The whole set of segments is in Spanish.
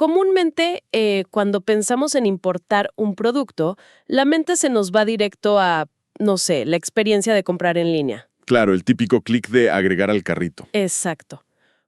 Comúnmente, cuando pensamos en importar un producto, la mente se nos va directo a, no sé, la experiencia de comprar en línea. Claro, el típico clic de agregar al carrito. Exacto.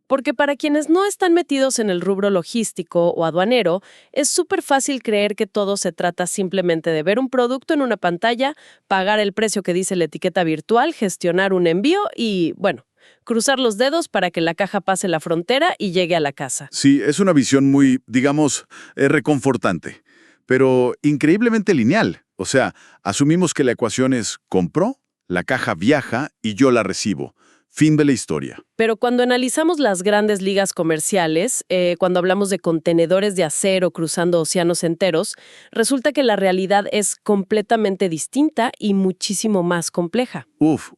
Porque para quienes no están metidos en el rubro logístico o aduanero, es súper fácil creer que todo se trata simplemente de ver un producto en una pantalla, pagar el precio que dice la etiqueta virtual, gestionar un envío y, bueno, cruzar los dedos para que la caja pase la frontera y llegue a la casa. Sí, es una visión muy, digamos, reconfortante, pero increíblemente lineal. O sea, asumimos que la ecuación es compró, la caja viaja y yo la recibo. Fin de la historia. Pero cuando analizamos las grandes ligas comerciales, cuando hablamos de contenedores de acero cruzando océanos enteros, resulta que la realidad es completamente distinta y muchísimo más compleja.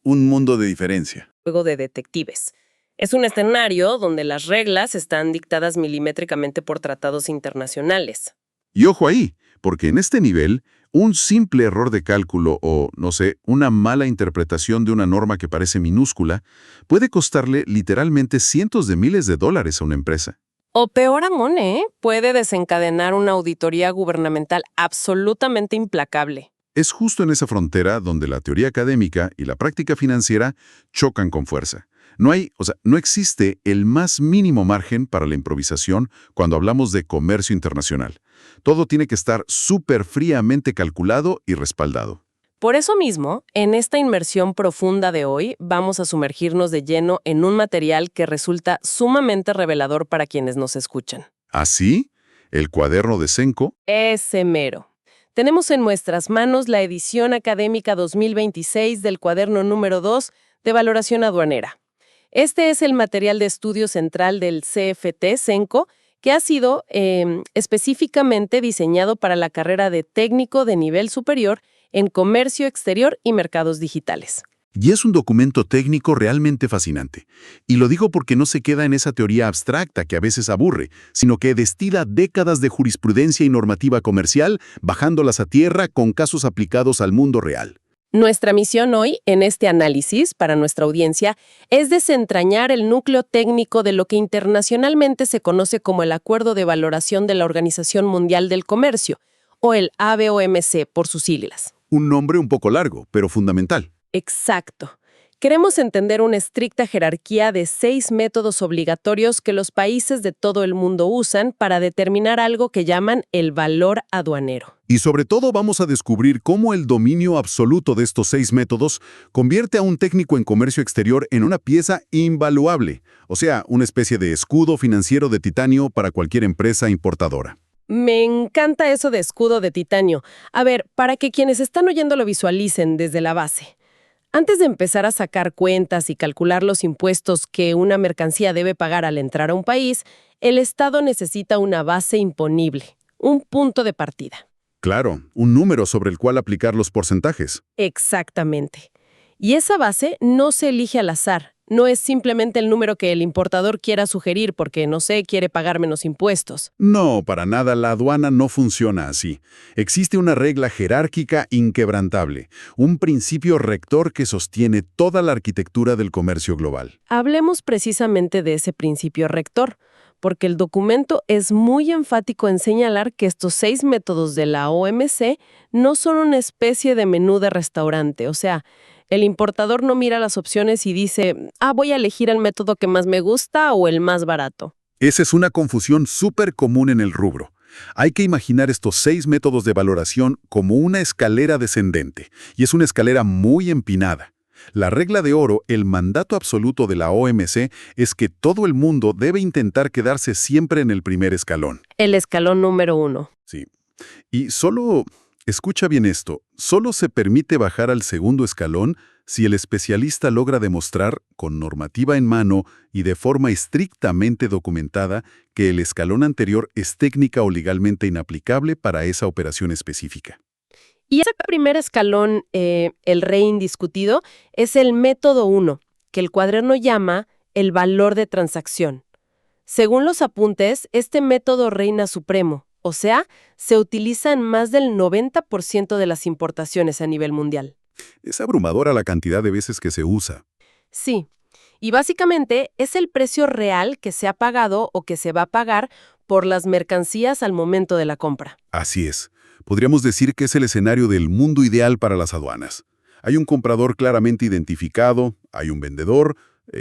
Un mundo de diferencia. Juego de detectives. Es un escenario donde las reglas están dictadas milimétricamente por tratados internacionales. Y ojo ahí, porque en este nivel, un simple error de cálculo o, no sé, una mala interpretación de una norma que parece minúscula puede costarle literalmente cientos de miles de dólares a una empresa. O peor aún, puede desencadenar una auditoría gubernamental absolutamente implacable. Es justo en esa frontera donde la teoría académica y la práctica financiera chocan con fuerza. No existe el más mínimo margen para la improvisación cuando hablamos de comercio internacional. Todo tiene que estar súper fríamente calculado y respaldado. Por eso mismo, en esta inmersión profunda de hoy, vamos a sumergirnos de lleno en un material que resulta sumamente revelador para quienes nos escuchan. ¿Así? ¿El cuaderno de Cenco? Ese mero. Tenemos en nuestras manos la edición académica 2026 del cuaderno número 2 de Valoración Aduanera. Este es el material de estudio central del CFT Cenco, que ha sido específicamente diseñado para la carrera de técnico de nivel superior en comercio exterior y mercados digitales. Y es un documento técnico realmente fascinante. Y lo digo porque no se queda en esa teoría abstracta que a veces aburre, sino que destila décadas de jurisprudencia y normativa comercial, bajándolas a tierra con casos aplicados al mundo real. Nuestra misión hoy, en este análisis, para nuestra audiencia, es desentrañar el núcleo técnico de lo que internacionalmente se conoce como el Acuerdo de Valoración de la Organización Mundial del Comercio, o el ABOMC por sus siglas. Un nombre un poco largo, pero fundamental. Exacto. Queremos entender una estricta jerarquía de 6 métodos obligatorios que los países de todo el mundo usan para determinar algo que llaman el valor aduanero. Y sobre todo vamos a descubrir cómo el dominio absoluto de estos 6 métodos convierte a un técnico en comercio exterior en una pieza invaluable, o sea, una especie de escudo financiero de titanio para cualquier empresa importadora. Me encanta eso de escudo de titanio. A ver, para que quienes están oyendo lo visualicen desde la base. Antes de empezar a sacar cuentas y calcular los impuestos que una mercancía debe pagar al entrar a un país, el Estado necesita una base imponible, un punto de partida. Claro, un número sobre el cual aplicar los porcentajes. Exactamente. Y esa base no se elige al azar. No es simplemente el número que el importador quiera sugerir porque, no sé, quiere pagar menos impuestos. No, para nada, la aduana no funciona así. Existe una regla jerárquica inquebrantable, un principio rector que sostiene toda la arquitectura del comercio global. Hablemos precisamente de ese principio rector, porque el documento es muy enfático en señalar que estos 6 métodos de la OMC no son una especie de menú de restaurante, o sea, el importador no mira las opciones y dice, voy a elegir el método que más me gusta o el más barato. Esa es una confusión súper común en el rubro. Hay que imaginar estos 6 métodos de valoración como una escalera descendente, y es una escalera muy empinada. La regla de oro, el mandato absoluto de la OMC, es que todo el mundo debe intentar quedarse siempre en el primer escalón. El escalón número 1. Sí. Y escucha bien esto, solo se permite bajar al segundo escalón si el especialista logra demostrar, con normativa en mano y de forma estrictamente documentada, que el escalón anterior es técnica o legalmente inaplicable para esa operación específica. Y ese primer escalón, el rey indiscutido, es el método 1, que el cuaderno llama el valor de transacción. Según los apuntes, este método reina supremo, o sea, se utiliza en más del 90% de las importaciones a nivel mundial. Es abrumadora la cantidad de veces que se usa. Sí, y básicamente es el precio real que se ha pagado o que se va a pagar por las mercancías al momento de la compra. Así es. Podríamos decir que es el escenario del mundo ideal para las aduanas. Hay un comprador claramente identificado, hay un vendedor,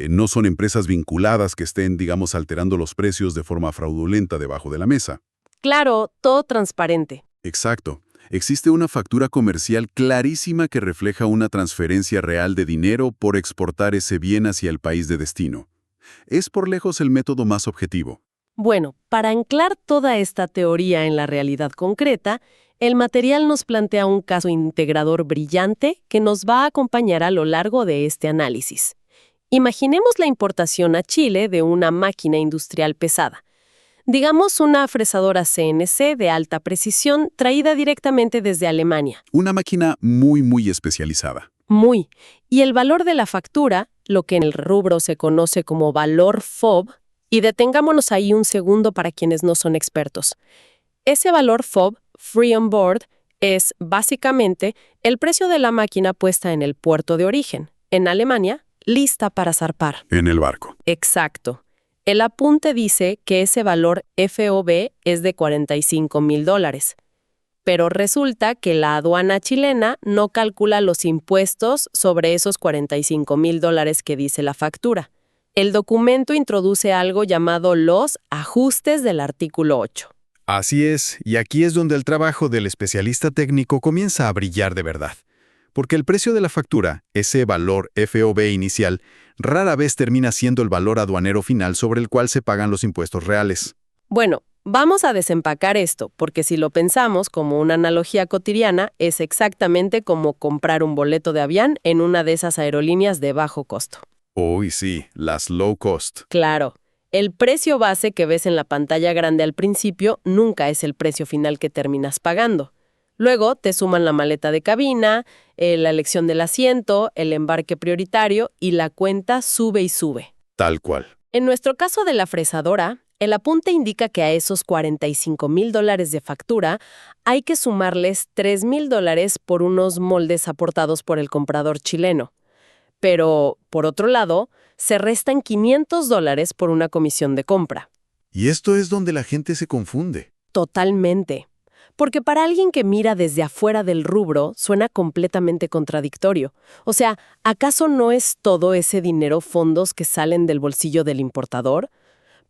no son empresas vinculadas que estén, digamos, alterando los precios de forma fraudulenta debajo de la mesa. Claro, todo transparente. Exacto. Existe una factura comercial clarísima que refleja una transferencia real de dinero por exportar ese bien hacia el país de destino. Es por lejos el método más objetivo. Bueno, para anclar toda esta teoría en la realidad concreta, el material nos plantea un caso integrador brillante que nos va a acompañar a lo largo de este análisis. Imaginemos la importación a Chile de una máquina industrial pesada. Digamos una fresadora CNC de alta precisión traída directamente desde Alemania. Una máquina muy especializada. Muy. Y el valor de la factura, lo que en el rubro se conoce como valor FOB, y detengámonos ahí un segundo para quienes no son expertos. Ese valor FOB, Free on Board, es básicamente el precio de la máquina puesta en el puerto de origen, en Alemania, lista para zarpar. En el barco. Exacto. El apunte dice que ese valor FOB es de $45,000. Pero resulta que la aduana chilena no calcula los impuestos sobre esos $45,000 que dice la factura. El documento introduce algo llamado los ajustes del artículo 8. Así es, y aquí es donde el trabajo del especialista técnico comienza a brillar de verdad. Porque el precio de la factura, ese valor FOB inicial, rara vez termina siendo el valor aduanero final sobre el cual se pagan los impuestos reales. Bueno, vamos a desempacar esto, porque si lo pensamos como una analogía cotidiana, es exactamente como comprar un boleto de avión en una de esas aerolíneas de bajo costo. Uy, sí, las low cost. Claro, el precio base que ves en la pantalla grande al principio nunca es el precio final que terminas pagando. Luego te suman la maleta de cabina, la elección del asiento, el embarque prioritario y la cuenta sube y sube. Tal cual. En nuestro caso de la fresadora, el apunte indica que a esos $45,000 de factura hay que sumarles $3,000 por unos moldes aportados por el comprador chileno. Pero, por otro lado, se restan $500 por una comisión de compra. Y esto es donde la gente se confunde. Totalmente. Porque para alguien que mira desde afuera del rubro, suena completamente contradictorio. O sea, ¿acaso no es todo ese dinero fondos que salen del bolsillo del importador?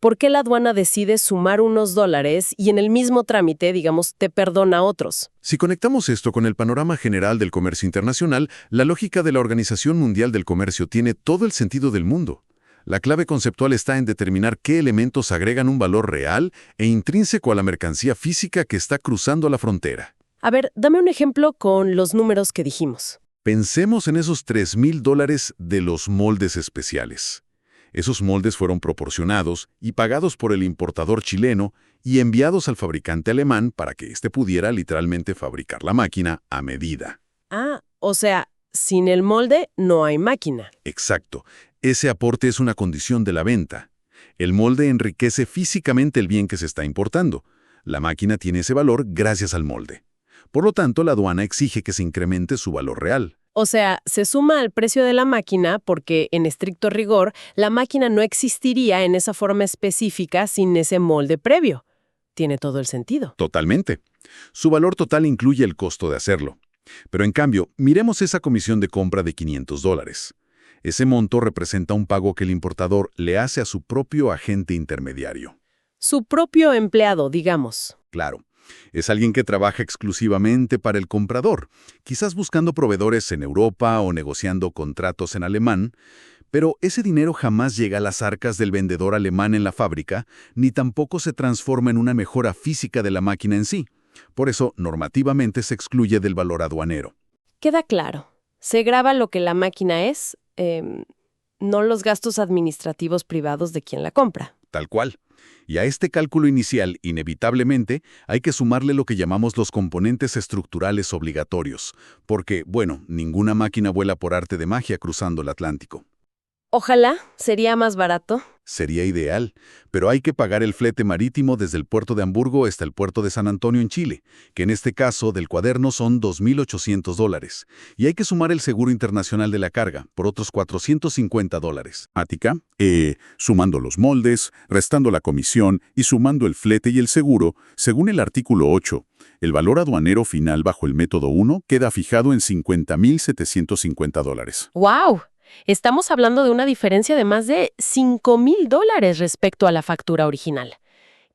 ¿Por qué la aduana decide sumar unos dólares y en el mismo trámite, digamos, te perdona otros? Si conectamos esto con el panorama general del comercio internacional, la lógica de la Organización Mundial del Comercio tiene todo el sentido del mundo. La clave conceptual está en determinar qué elementos agregan un valor real e intrínseco a la mercancía física que está cruzando la frontera. A ver, dame un ejemplo con los números que dijimos. Pensemos en esos $3,000 de los moldes especiales. Esos moldes fueron proporcionados y pagados por el importador chileno y enviados al fabricante alemán para que éste pudiera literalmente fabricar la máquina a medida. Ah, o sea, sin el molde no hay máquina. Exacto. Ese aporte es una condición de la venta. El molde enriquece físicamente el bien que se está importando. La máquina tiene ese valor gracias al molde. Por lo tanto, la aduana exige que se incremente su valor real. O sea, se suma al precio de la máquina porque, en estricto rigor, la máquina no existiría en esa forma específica sin ese molde previo. Tiene todo el sentido. Totalmente. Su valor total incluye el costo de hacerlo. Pero en cambio, miremos esa comisión de compra de $500. Ese monto representa un pago que el importador le hace a su propio agente intermediario. Su propio empleado, digamos. Claro, es alguien que trabaja exclusivamente para el comprador, quizás buscando proveedores en Europa o negociando contratos en alemán, pero ese dinero jamás llega a las arcas del vendedor alemán en la fábrica, ni tampoco se transforma en una mejora física de la máquina en sí. Por eso, normativamente se excluye del valor aduanero. Queda claro. Se graba lo que la máquina es, no los gastos administrativos privados de quien la compra. Tal cual. Y a este cálculo inicial, inevitablemente, hay que sumarle lo que llamamos los componentes estructurales obligatorios, porque, bueno, ninguna máquina vuela por arte de magia cruzando el Atlántico. Ojalá, sería más barato. Sería ideal, pero hay que pagar el flete marítimo desde el puerto de Hamburgo hasta el puerto de San Antonio en Chile, que en este caso del cuaderno son $2.800. Y hay que sumar el seguro internacional de la carga, por otros $450. Ática, sumando los moldes, restando la comisión y sumando el flete y el seguro, según el artículo 8, el valor aduanero final bajo el método 1 queda fijado en $50.750. ¡Wow! Estamos hablando de una diferencia de más de $5,000 respecto a la factura original.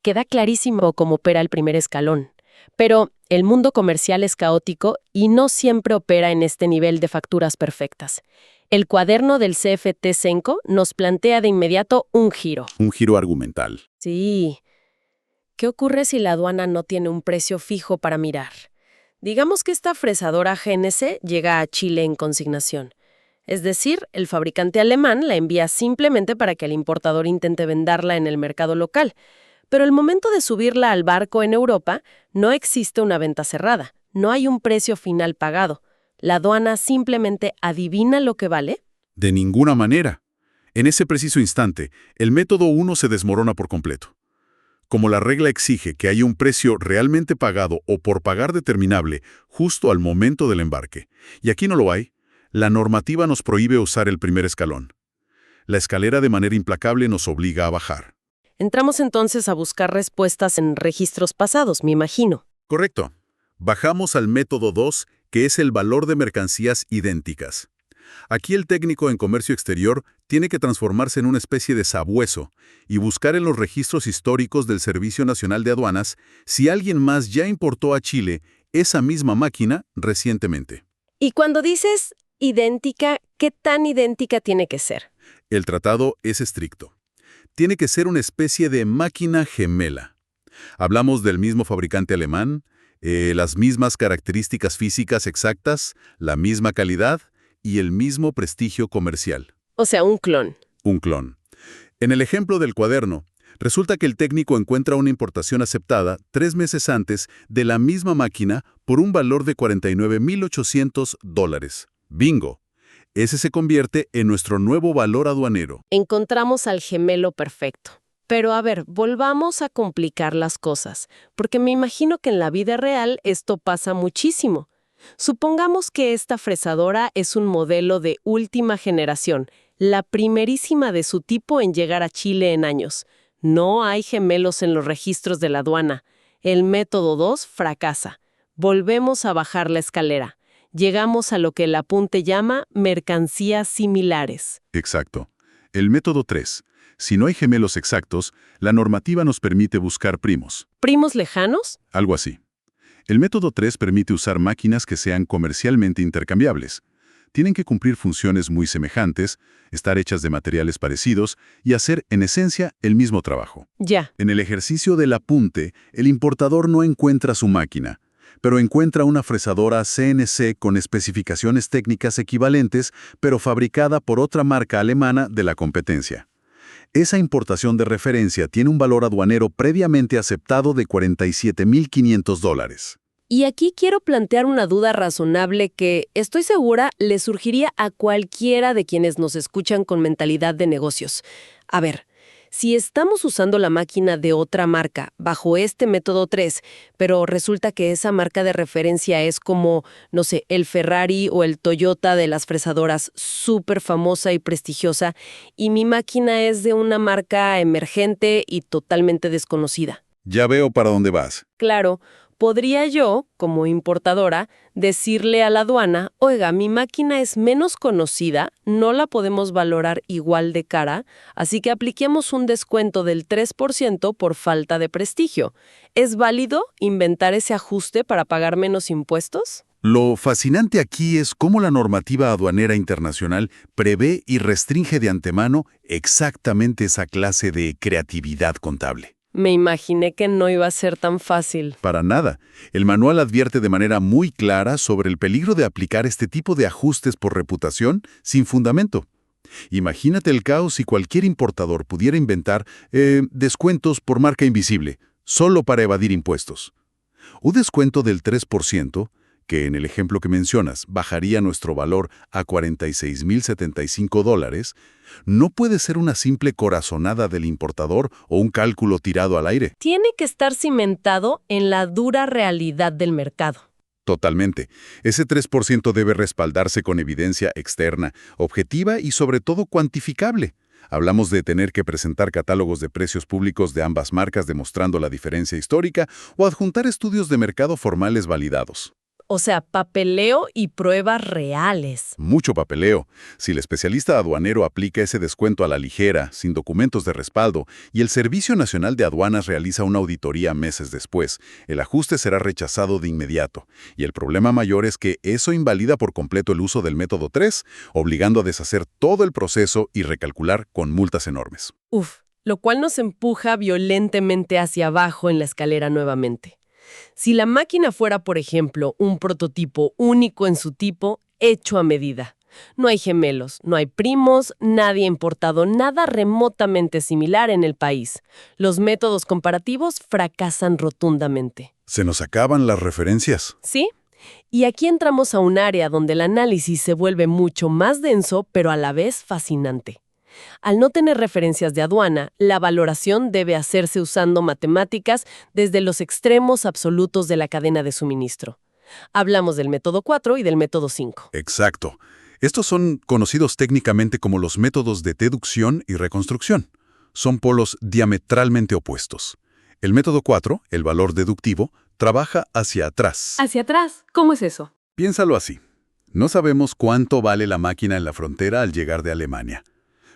Queda clarísimo cómo opera el primer escalón. Pero el mundo comercial es caótico y no siempre opera en este nivel de facturas perfectas. El cuaderno del CFT Cenco nos plantea de inmediato un giro. Un giro argumental. Sí. ¿Qué ocurre si la aduana no tiene un precio fijo para mirar? Digamos que esta fresadora GNC llega a Chile en consignación. Es decir, el fabricante alemán la envía simplemente para que el importador intente venderla en el mercado local. Pero al momento de subirla al barco en Europa, no existe una venta cerrada, no hay un precio final pagado. ¿La aduana simplemente adivina lo que vale? De ninguna manera. En ese preciso instante, el método 1 se desmorona por completo. Como la regla exige que haya un precio realmente pagado o por pagar determinable justo al momento del embarque, y aquí no lo hay, la normativa nos prohíbe usar el primer escalón. La escalera de manera implacable nos obliga a bajar. Entramos entonces a buscar respuestas en registros pasados, me imagino. Correcto. Bajamos al método 2, que es el valor de mercancías idénticas. Aquí el técnico en comercio exterior tiene que transformarse en una especie de sabueso y buscar en los registros históricos del Servicio Nacional de Aduanas si alguien más ya importó a Chile esa misma máquina recientemente. Y cuando dices idéntica, ¿qué tan idéntica tiene que ser? El tratado es estricto. Tiene que ser una especie de máquina gemela. Hablamos del mismo fabricante alemán, las mismas características físicas exactas, la misma calidad y el mismo prestigio comercial. O sea, un clon. Un clon. En el ejemplo del cuaderno, resulta que el técnico encuentra una importación aceptada 3 meses antes de la misma máquina por un valor de $49,800. ¡Bingo! Ese se convierte en nuestro nuevo valor aduanero. Encontramos al gemelo perfecto. Pero a ver, volvamos a complicar las cosas, porque me imagino que en la vida real esto pasa muchísimo. Supongamos que esta fresadora es un modelo de última generación, la primerísima de su tipo en llegar a Chile en años. No hay gemelos en los registros de la aduana. El método 2 fracasa. Volvemos a bajar la escalera. Llegamos a lo que el apunte llama mercancías similares. Exacto. El método 3. Si no hay gemelos exactos, la normativa nos permite buscar primos. ¿Primos lejanos? Algo así. El método 3 permite usar máquinas que sean comercialmente intercambiables. Tienen que cumplir funciones muy semejantes, estar hechas de materiales parecidos y hacer, en esencia, el mismo trabajo. Ya. En el ejercicio del apunte, el importador no encuentra su máquina, pero encuentra una fresadora CNC con especificaciones técnicas equivalentes, pero fabricada por otra marca alemana de la competencia. Esa importación de referencia tiene un valor aduanero previamente aceptado de $47,500. Y aquí quiero plantear una duda razonable que, estoy segura, le surgiría a cualquiera de quienes nos escuchan con mentalidad de negocios. A ver, si estamos usando la máquina de otra marca bajo este método 3, pero resulta que esa marca de referencia es como, no sé, el Ferrari o el Toyota de las fresadoras, súper famosa y prestigiosa, y mi máquina es de una marca emergente y totalmente desconocida. Ya veo para dónde vas. Claro, podría yo, como importadora, decirle a la aduana, oiga, mi máquina es menos conocida, no la podemos valorar igual de cara, así que apliquemos un descuento del 3% por falta de prestigio. ¿Es válido inventar ese ajuste para pagar menos impuestos? Lo fascinante aquí es cómo la normativa aduanera internacional prevé y restringe de antemano exactamente esa clase de creatividad contable. Me imaginé que no iba a ser tan fácil. Para nada. El manual advierte de manera muy clara sobre el peligro de aplicar este tipo de ajustes por reputación sin fundamento. Imagínate el caos si cualquier importador pudiera inventar descuentos por marca invisible, solo para evadir impuestos. Un descuento del 3%, que en el ejemplo que mencionas bajaría nuestro valor a $46,075, no puede ser una simple corazonada del importador o un cálculo tirado al aire. Tiene que estar cimentado en la dura realidad del mercado. Totalmente. Ese 3% debe respaldarse con evidencia externa, objetiva y sobre todo cuantificable. Hablamos de tener que presentar catálogos de precios públicos de ambas marcas demostrando la diferencia histórica o adjuntar estudios de mercado formales validados. O sea, papeleo y pruebas reales. Mucho papeleo. Si el especialista aduanero aplica ese descuento a la ligera, sin documentos de respaldo, y el Servicio Nacional de Aduanas realiza una auditoría meses después, el ajuste será rechazado de inmediato. Y el problema mayor es que eso invalida por completo el uso del método 3, obligando a deshacer todo el proceso y recalcular con multas enormes. Lo cual nos empuja violentamente hacia abajo en la escalera nuevamente. Si la máquina fuera, por ejemplo, un prototipo único en su tipo, hecho a medida. No hay gemelos, no hay primos, nadie ha importado nada remotamente similar en el país. Los métodos comparativos fracasan rotundamente. Se nos acaban las referencias. ¿Sí? Y aquí entramos a un área donde el análisis se vuelve mucho más denso, pero a la vez fascinante. Al no tener referencias de aduana, la valoración debe hacerse usando matemáticas desde los extremos absolutos de la cadena de suministro. Hablamos del método 4 y del método 5. Exacto. Estos son conocidos técnicamente como los métodos de deducción y reconstrucción. Son polos diametralmente opuestos. El método 4, el valor deductivo, trabaja hacia atrás. ¿Hacia atrás? ¿Cómo es eso? Piénsalo así. No sabemos cuánto vale la máquina en la frontera al llegar de Alemania.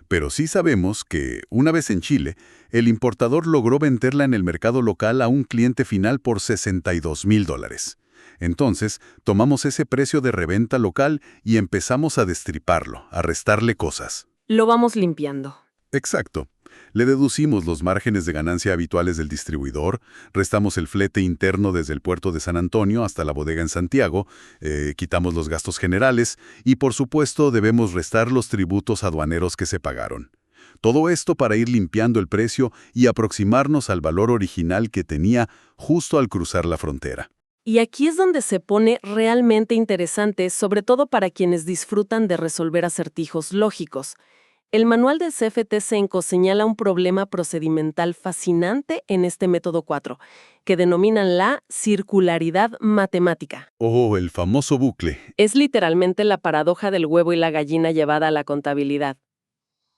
Pero sí sabemos que, una vez en Chile, el importador logró venderla en el mercado local a un cliente final por $62,000. Entonces, tomamos ese precio de reventa local y empezamos a destriparlo, a restarle cosas. Lo vamos limpiando. Exacto. Le deducimos los márgenes de ganancia habituales del distribuidor, restamos el flete interno desde el puerto de San Antonio hasta la bodega en Santiago, quitamos los gastos generales y, por supuesto, debemos restar los tributos aduaneros que se pagaron. Todo esto para ir limpiando el precio y aproximarnos al valor original que tenía justo al cruzar la frontera. Y aquí es donde se pone realmente interesante, sobre todo para quienes disfrutan de resolver acertijos lógicos. El manual del CFT-CENCO señala un problema procedimental fascinante en este método 4, que denominan la circularidad matemática. Oh, el famoso bucle. Es literalmente la paradoja del huevo y la gallina llevada a la contabilidad.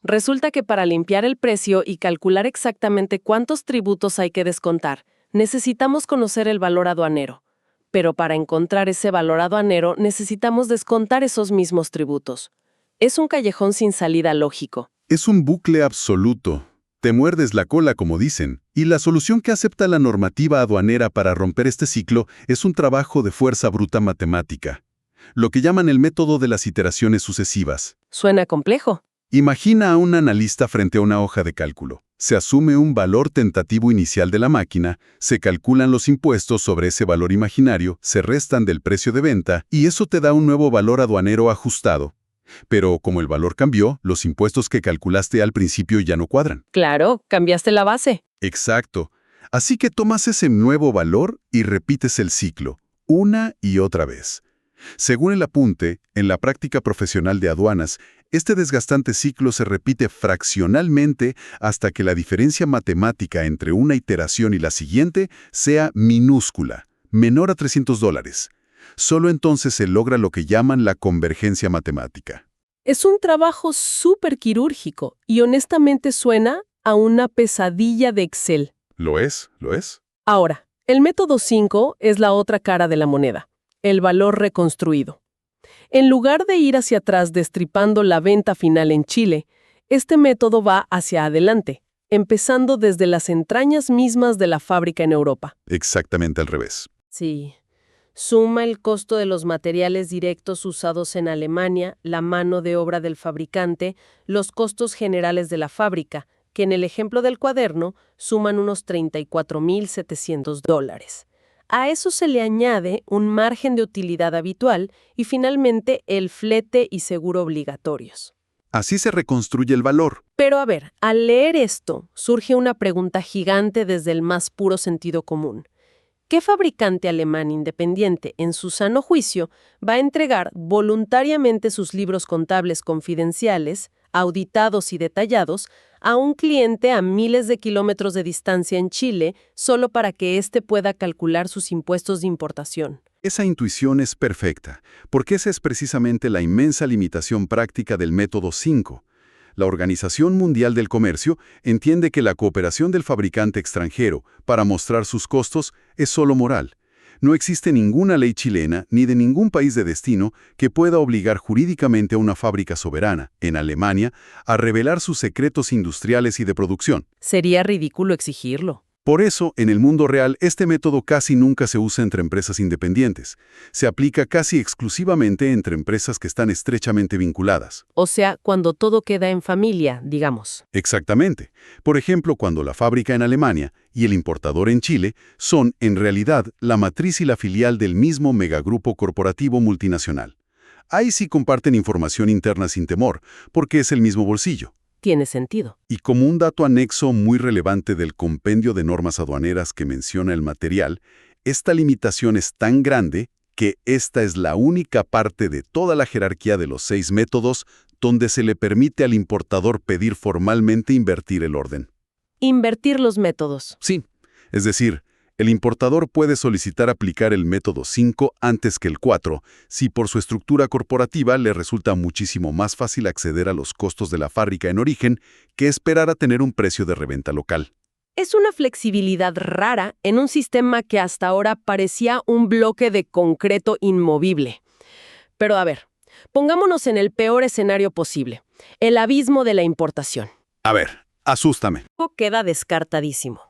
Resulta que para limpiar el precio y calcular exactamente cuántos tributos hay que descontar, necesitamos conocer el valor aduanero. Pero para encontrar ese valor aduanero necesitamos descontar esos mismos tributos. Es un callejón sin salida lógico. Es un bucle absoluto. Te muerdes la cola, como dicen, y la solución que acepta la normativa aduanera para romper este ciclo es un trabajo de fuerza bruta matemática, lo que llaman el método de las iteraciones sucesivas. Suena complejo. Imagina a un analista frente a una hoja de cálculo. Se asume un valor tentativo inicial de la máquina, se calculan los impuestos sobre ese valor imaginario, se restan del precio de venta y eso te da un nuevo valor aduanero ajustado. Pero como el valor cambió, los impuestos que calculaste al principio ya no cuadran. Claro, cambiaste la base. Exacto. Así que tomas ese nuevo valor y repites el ciclo, una y otra vez. Según el apunte, en la práctica profesional de aduanas, este desgastante ciclo se repite fraccionalmente hasta que la diferencia matemática entre una iteración y la siguiente sea minúscula, menor a $300. Solo entonces se logra lo que llaman la convergencia matemática. Es un trabajo súper quirúrgico y honestamente suena a una pesadilla de Excel. ¿Lo es? ¿Lo es? Ahora, el método 5 es la otra cara de la moneda, el valor reconstruido. En lugar de ir hacia atrás destripando la venta final en Chile, este método va hacia adelante, empezando desde las entrañas mismas de la fábrica en Europa. Exactamente al revés. Sí. Suma el costo de los materiales directos usados en Alemania, la mano de obra del fabricante, los costos generales de la fábrica, que en el ejemplo del cuaderno suman unos $34,700. A eso se le añade un margen de utilidad habitual y finalmente el flete y seguro obligatorios. Así se reconstruye el valor. Pero a ver, al leer esto, surge una pregunta gigante desde el más puro sentido común. ¿Qué fabricante alemán independiente, en su sano juicio, va a entregar voluntariamente sus libros contables confidenciales, auditados y detallados, a un cliente a miles de kilómetros de distancia en Chile solo para que éste pueda calcular sus impuestos de importación? Esa intuición es perfecta, porque esa es precisamente la inmensa limitación práctica del método 5. La Organización Mundial del Comercio entiende que la cooperación del fabricante extranjero para mostrar sus costos es solo moral. No existe ninguna ley chilena ni de ningún país de destino que pueda obligar jurídicamente a una fábrica soberana, en Alemania, a revelar sus secretos industriales y de producción. Sería ridículo exigirlo. Por eso, en el mundo real, este método casi nunca se usa entre empresas independientes. Se aplica casi exclusivamente entre empresas que están estrechamente vinculadas. O sea, cuando todo queda en familia, digamos. Exactamente. Por ejemplo, cuando la fábrica en Alemania y el importador en Chile son, en realidad, la matriz y la filial del mismo megagrupo corporativo multinacional. Ahí sí comparten información interna sin temor, porque es el mismo bolsillo. Tiene sentido. Y como un dato anexo muy relevante del compendio de normas aduaneras que menciona el material, esta limitación es tan grande que esta es la única parte de toda la jerarquía de los 6 métodos donde se le permite al importador pedir formalmente invertir el orden. Invertir los métodos. Sí, es decir, el importador puede solicitar aplicar el método 5 antes que el 4 si por su estructura corporativa le resulta muchísimo más fácil acceder a los costos de la fábrica en origen que esperar a tener un precio de reventa local. Es una flexibilidad rara en un sistema que hasta ahora parecía un bloque de concreto inmovible. Pero a ver, pongámonos en el peor escenario posible, el abismo de la importación. A ver, asústame. Queda descartadísimo.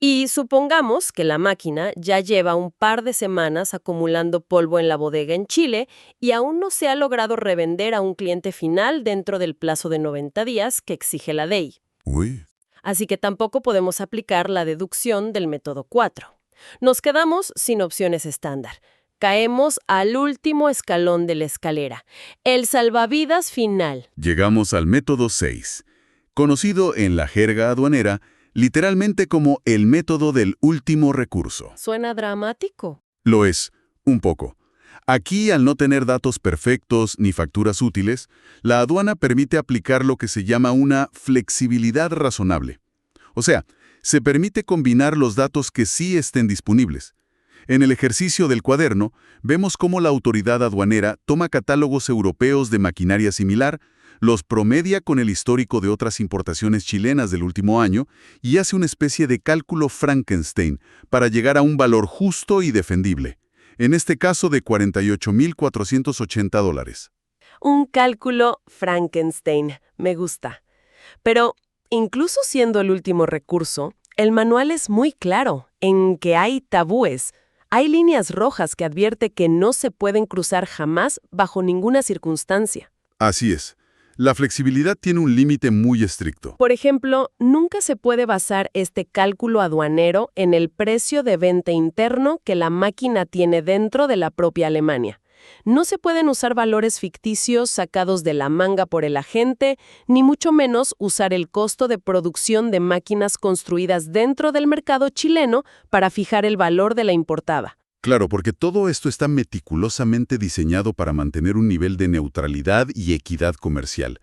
Y supongamos que la máquina ya lleva un par de semanas acumulando polvo en la bodega en Chile y aún no se ha logrado revender a un cliente final dentro del plazo de 90 días que exige la ley. Uy. Así que tampoco podemos aplicar la deducción del método 4. Nos quedamos sin opciones estándar. Caemos al último escalón de la escalera, el salvavidas final. Llegamos al método 6, conocido en la jerga aduanera literalmente como el método del último recurso. ¿Suena dramático? Lo es, un poco. Aquí, al no tener datos perfectos ni facturas útiles, la aduana permite aplicar lo que se llama una flexibilidad razonable. O sea, se permite combinar los datos que sí estén disponibles. En el ejercicio del cuaderno, vemos cómo la autoridad aduanera toma catálogos europeos de maquinaria similar, los promedia con el histórico de otras importaciones chilenas del último año y hace una especie de cálculo Frankenstein para llegar a un valor justo y defendible, en este caso de $48,480. Un cálculo Frankenstein, me gusta. Pero, incluso siendo el último recurso, el manual es muy claro en que hay tabúes. Hay líneas rojas que advierte que no se pueden cruzar jamás bajo ninguna circunstancia. Así es. La flexibilidad tiene un límite muy estricto. Por ejemplo, nunca se puede basar este cálculo aduanero en el precio de venta interno que la máquina tiene dentro de la propia Alemania. No se pueden usar valores ficticios sacados de la manga por el agente, ni mucho menos usar el costo de producción de máquinas construidas dentro del mercado chileno para fijar el valor de la importada. Claro, porque todo esto está meticulosamente diseñado para mantener un nivel de neutralidad y equidad comercial.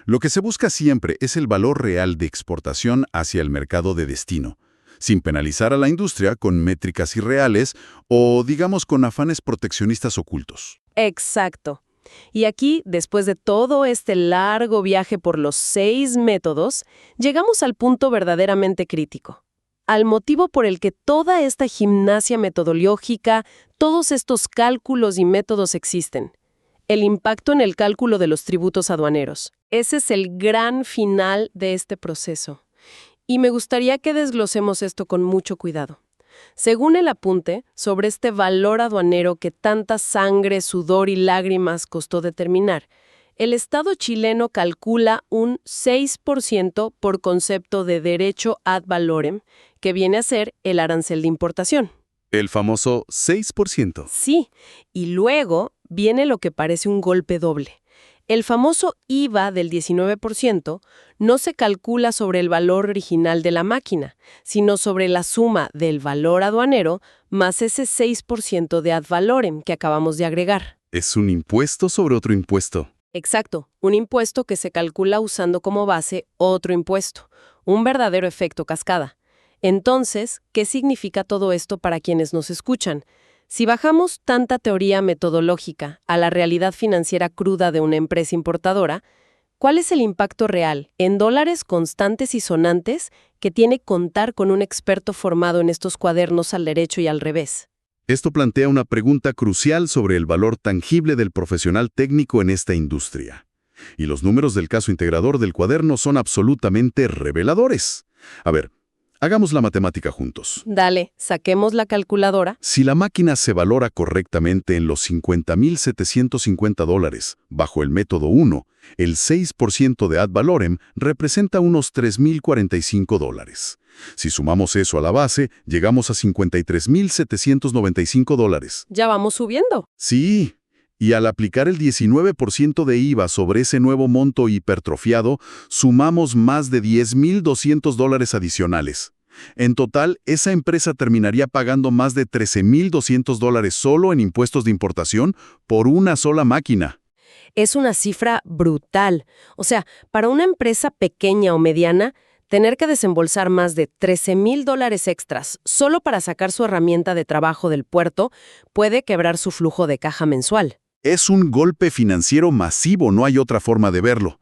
Lo que se busca siempre es el valor real de exportación hacia el mercado de destino, sin penalizar a la industria con métricas irreales o, digamos, con afanes proteccionistas ocultos. Exacto. Y aquí, después de todo este largo viaje por los 6 métodos, llegamos al punto verdaderamente crítico. Al motivo por el que toda esta gimnasia metodológica, todos estos cálculos y métodos existen. El impacto en el cálculo de los tributos aduaneros. Ese es el gran final de este proceso. Y me gustaría que desglosemos esto con mucho cuidado. Según el apunte, sobre este valor aduanero que tanta sangre, sudor y lágrimas costó determinar, el Estado chileno calcula un 6% por concepto de derecho ad valorem, que viene a ser el arancel de importación. El famoso 6%. Sí, y luego viene lo que parece un golpe doble. El famoso IVA del 19% no se calcula sobre el valor original de la máquina, sino sobre la suma del valor aduanero más ese 6% de ad valorem que acabamos de agregar. Es un impuesto sobre otro impuesto. Exacto, un impuesto que se calcula usando como base otro impuesto, un verdadero efecto cascada. Entonces, ¿qué significa todo esto para quienes nos escuchan? Si bajamos tanta teoría metodológica a la realidad financiera cruda de una empresa importadora, ¿cuál es el impacto real, en dólares constantes y sonantes, que tiene contar con un experto formado en estos cuadernos al derecho y al revés? Esto plantea una pregunta crucial sobre el valor tangible del profesional técnico en esta industria. Y los números del caso integrador del cuaderno son absolutamente reveladores. A ver, hagamos la matemática juntos. Dale, saquemos la calculadora. Si la máquina se valora correctamente en los $50,750 bajo el método 1, el 6% de ad valorem representa unos $3,045. Si sumamos eso a la base, llegamos a $53,795. Ya vamos subiendo. Sí, y al aplicar el 19% de IVA sobre ese nuevo monto hipertrofiado, sumamos más de $10,200 adicionales. En total, esa empresa terminaría pagando más de $13,200 solo en impuestos de importación por una sola máquina. Es una cifra brutal. O sea, para una empresa pequeña o mediana, tener que desembolsar más de $13,000 extras solo para sacar su herramienta de trabajo del puerto puede quebrar su flujo de caja mensual. Es un golpe financiero masivo, no hay otra forma de verlo.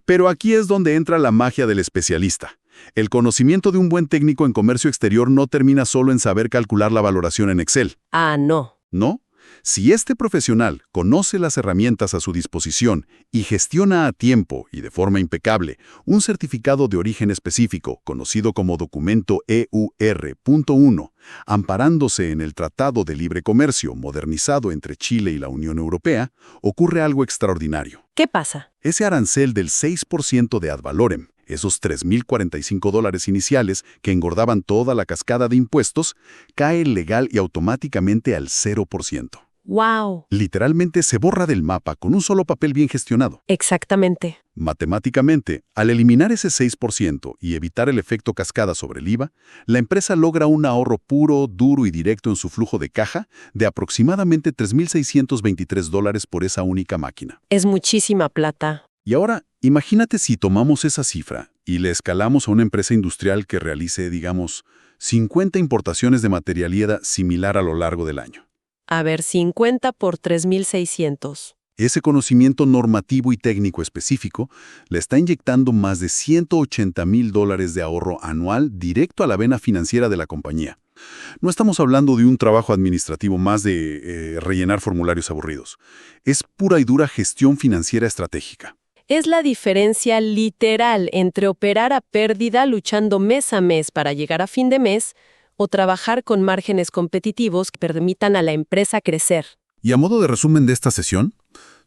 Pero aquí es donde entra la magia del especialista. El conocimiento de un buen técnico en comercio exterior no termina solo en saber calcular la valoración en Excel. Ah, no. ¿No? Si este profesional conoce las herramientas a su disposición y gestiona a tiempo y de forma impecable un certificado de origen específico, conocido como documento EUR.1, amparándose en el Tratado de Libre Comercio modernizado entre Chile y la Unión Europea, ocurre algo extraordinario. ¿Qué pasa? Ese arancel del 6% de ad valorem, esos $3,045 iniciales que engordaban toda la cascada de impuestos, cae legal y automáticamente al 0%. ¡Wow! Literalmente se borra del mapa con un solo papel bien gestionado. Exactamente. Matemáticamente, al eliminar ese 6% y evitar el efecto cascada sobre el IVA, la empresa logra un ahorro puro, duro y directo en su flujo de caja de aproximadamente $3,623 por esa única máquina. Es muchísima plata. Y ahora, imagínate si tomamos esa cifra y le escalamos a una empresa industrial que realice, digamos, 50 importaciones de materialidad similar a lo largo del año. A ver, 50 por 3,600. Ese conocimiento normativo y técnico específico le está inyectando más de $180,000 de ahorro anual directo a la vena financiera de la compañía. No estamos hablando de un trabajo administrativo más de rellenar formularios aburridos. Es pura y dura gestión financiera estratégica. Es la diferencia literal entre operar a pérdida luchando mes a mes para llegar a fin de mes o trabajar con márgenes competitivos que permitan a la empresa crecer. Y a modo de resumen de esta sesión,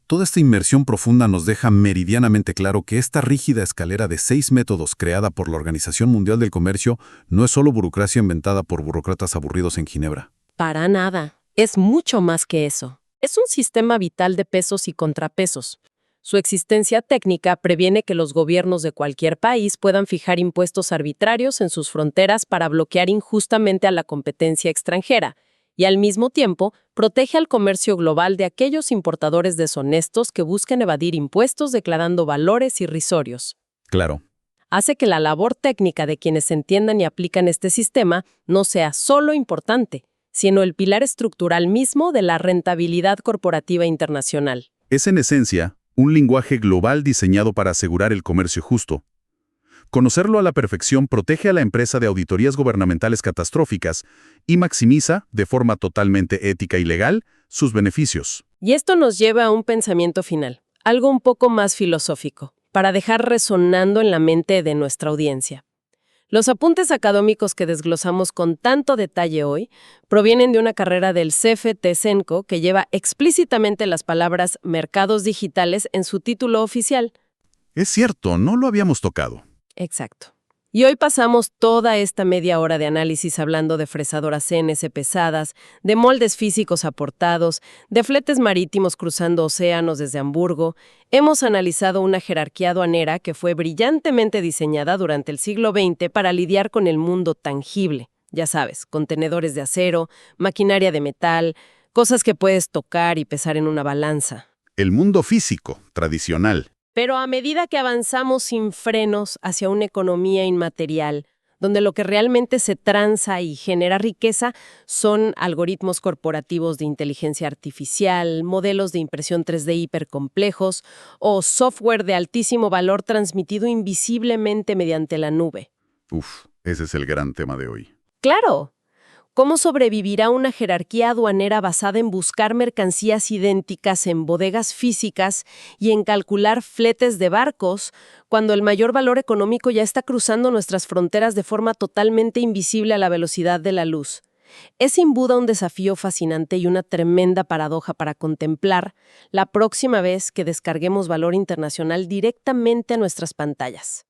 toda esta inmersión profunda nos deja meridianamente claro que esta rígida escalera de 6 métodos creada por la Organización Mundial del Comercio no es solo burocracia inventada por burócratas aburridos en Ginebra. Para nada. Es mucho más que eso. Es un sistema vital de pesos y contrapesos. Su existencia técnica previene que los gobiernos de cualquier país puedan fijar impuestos arbitrarios en sus fronteras para bloquear injustamente a la competencia extranjera, y al mismo tiempo protege al comercio global de aquellos importadores deshonestos que buscan evadir impuestos declarando valores irrisorios. Claro. Hace que la labor técnica de quienes entiendan y aplican este sistema no sea solo importante, sino el pilar estructural mismo de la rentabilidad corporativa internacional. Es en esencia un lenguaje global diseñado para asegurar el comercio justo. Conocerlo a la perfección protege a la empresa de auditorías gubernamentales catastróficas y maximiza, de forma totalmente ética y legal, sus beneficios. Y esto nos lleva a un pensamiento final, algo un poco más filosófico, para dejar resonando en la mente de nuestra audiencia. Los apuntes académicos que desglosamos con tanto detalle hoy provienen de una carrera del CFT-CENCO que lleva explícitamente las palabras mercados digitales en su título oficial. Es cierto, no lo habíamos tocado. Exacto. Y hoy pasamos toda esta media hora de análisis hablando de fresadoras CNC pesadas, de moldes físicos aportados, de fletes marítimos cruzando océanos desde Hamburgo. Hemos analizado una jerarquía aduanera que fue brillantemente diseñada durante el siglo XX para lidiar con el mundo tangible. Ya sabes, contenedores de acero, maquinaria de metal, cosas que puedes tocar y pesar en una balanza. El mundo físico, tradicional. Pero a medida que avanzamos sin frenos hacia una economía inmaterial, donde lo que realmente se transa y genera riqueza son algoritmos corporativos de inteligencia artificial, modelos de impresión 3D hipercomplejos o software de altísimo valor transmitido invisiblemente mediante la nube. Ese es el gran tema de hoy. ¡Claro! ¿Cómo sobrevivirá una jerarquía aduanera basada en buscar mercancías idénticas en bodegas físicas y en calcular fletes de barcos, cuando el mayor valor económico ya está cruzando nuestras fronteras de forma totalmente invisible a la velocidad de la luz? Es sin duda un desafío fascinante y una tremenda paradoja para contemplar la próxima vez que descarguemos valor internacional directamente a nuestras pantallas.